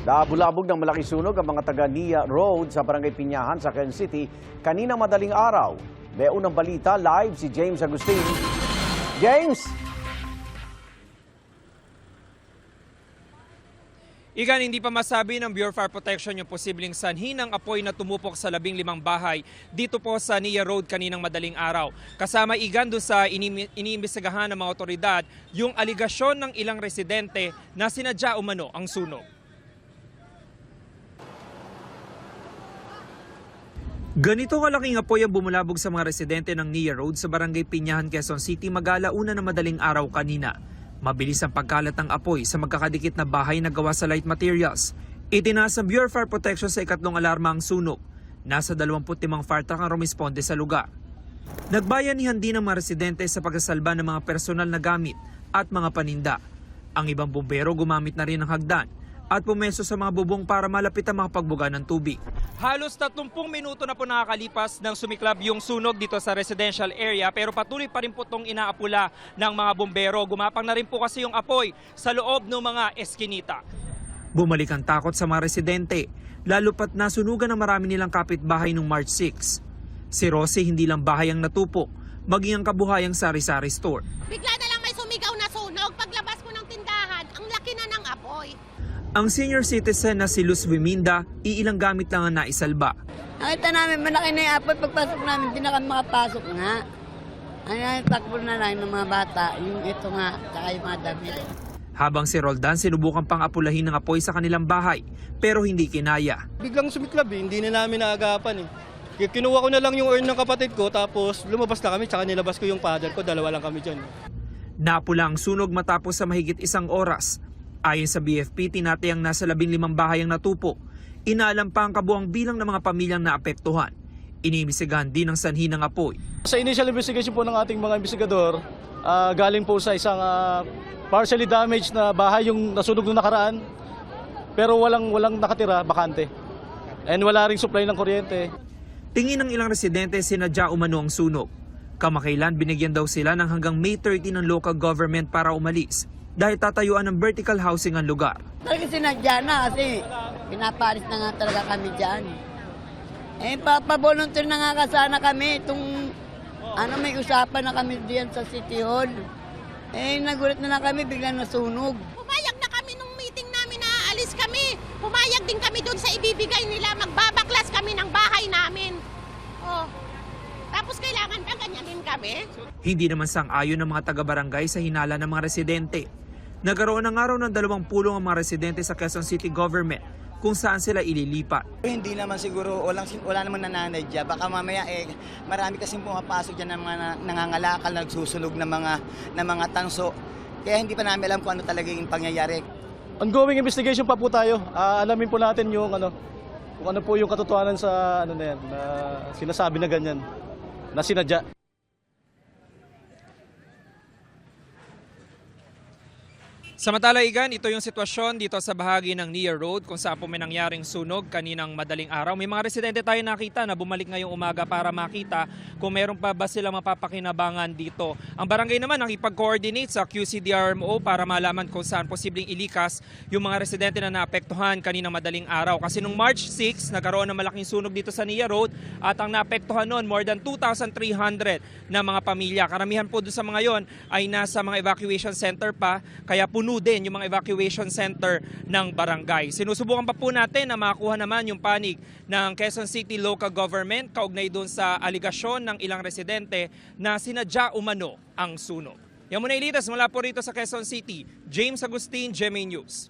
Naabulabog ng malaking sunog ang mga taga Nia Road sa Barangay Pinyahan sa Quezon City kanina madaling araw. May unang balita, live si James Agustin. James! Igan, hindi pa masabi ng Bureau of Fire Protection yung posibleng sanhi ng apoy na tumupok sa 15 bahay dito po sa Nia Road kaninang madaling araw. Kasama Igan doon sa iniimbestigahan ng mga otoridad yung aligasyon ng ilang residente na sinadya umano ang sunog. Ganito kalaking apoy ang bumulabog sa mga residente ng Nia Road sa Barangay Pinyahan, Quezon City mag-alauna na madaling araw kanina. Mabilis ang pagkalat ng apoy sa magkakadikit na bahay na gawa sa light materials. Itinaas ng Bureau of Fire Protection sa ikatlong alarma ang sunog. Nasa 25 fire truck ang rumisponde sa lugar. Nagbayanihan din ang mga residente sa pagsasalba ng mga personal na gamit at mga paninda. Ang ibang bumbero gumamit na rin ng hagdan at pumeso sa mga bubong para malapit ang mga pagbuga ng tubig. Halos 30 minuto na po nakakalipas nang sumiklab yung sunog dito sa residential area pero patuloy pa rin po itong inaapula ng mga bumbero. Gumapang na rin po kasi yung apoy sa loob ng mga eskinita. Bumalik ang takot sa mga residente, lalo pat nasunugan ng marami nilang kapitbahay noong March 6. Si Rosie hindi lang bahay ang natupok, maging ang kabuhayang sari-sari store. Bigla na lang may sumigaw na sunog. Paglabas ko ng tindahan, ang laki na ng apoy. Ang senior citizen na si Luz Wiminda, iilang gamit lang ang naisalba. Nakita namin, malaki na yung apoy. Pagpasok namin, hindi na kami makapasok nga. Takbo na lang ng mga bata, yung ito nga, saka yung mga damit. Habang si Roldan, sinubukan pang apulahin ng apoy sa kanilang bahay, pero hindi kinaya. Biglang sumiklab hindi na namin naagapan Kinuha ko na lang yung urn ng kapatid ko, tapos lumabas na kami, tsaka nilabas ko yung father ko, dalawa lang kami dyan. Napula ang sunog matapos sa mahigit 1 oras. Ayon sa BFP, tinatayang nasa 15 bahay ang natupok. Inaalam pa ang kabuang bilang ng mga pamilyang naapektuhan. Iniimbestigahan din ang sanhi ng apoy. Sa initial investigation po ng ating mga investigador, galing po sa isang partially damaged na bahay yung nasunog noong nakaraan, pero walang nakatira, bakante. And wala ring supply ng kuryente. Tingin ng ilang residente sinadya umano ang sunog. Kamakailan binigyan daw sila ng hanggang May 30 ng local government para umalis dahil tatayuan ng vertical housing ang lugar. Talaga sinadya na kasi pinaparis na nga talaga kami dyan. Papavolunteer na nga kasana kami. May usapan na kami diyan sa City Hall. Nagulat na lang kami, biglang nasunog. Pumayag na kami nung meeting namin na aalis kami. Pumayag din kami doon sa ibibigay nila. Magbabaklas kami ng bahay namin. Tapos kailangan pa ganyanin kami? Hindi naman sang-ayon ng mga taga-barangay sa hinala ng mga residente. Nagkaroon ng araw ng 2 pulong ang mga residente sa Quezon City Government kung saan sila ililipat. Hindi naman siguro, wala naman nananadya. Baka mamaya marami kasing pumapasok dyan ng mga nangangalakal, nagsusunog ng mga tanso. Kaya hindi pa namin alam kung ano talaga yung pangyayari. Ongoing investigation pa po tayo. Alamin po natin yung kung ano po yung katotohanan sa na sinasabi na ganyan, na sinadya. Samantala, Igan, ito yung sitwasyon dito sa bahagi ng Nia Road kung saan po may nangyaring sunog kaninang madaling araw. May mga residente tayo nakita na bumalik ngayong umaga para makita kung meron pa ba silang mapapakinabangan dito. Ang barangay naman nakipag-coordinate sa QCDRMO para malaman kung saan posibleng ilikas yung mga residente na naapektuhan kaninang madaling araw. Kasi nung March 6, nagkaroon ng malaking sunog dito sa Nia Road at ang naapektuhan noon more than 2,300 na mga pamilya. Karamihan po doon sa mga yon ay nasa mga evacuation center pa, kaya puno din yung mga evacuation center ng barangay. Sinusubukan pa po natin na makakuha naman yung panig ng Quezon City Local Government kaugnay doon sa aligasyon ng ilang residente na sinadya umano ang sunog. Yan muna ilitas mula po rito sa Quezon City. James Agustin, GMA News.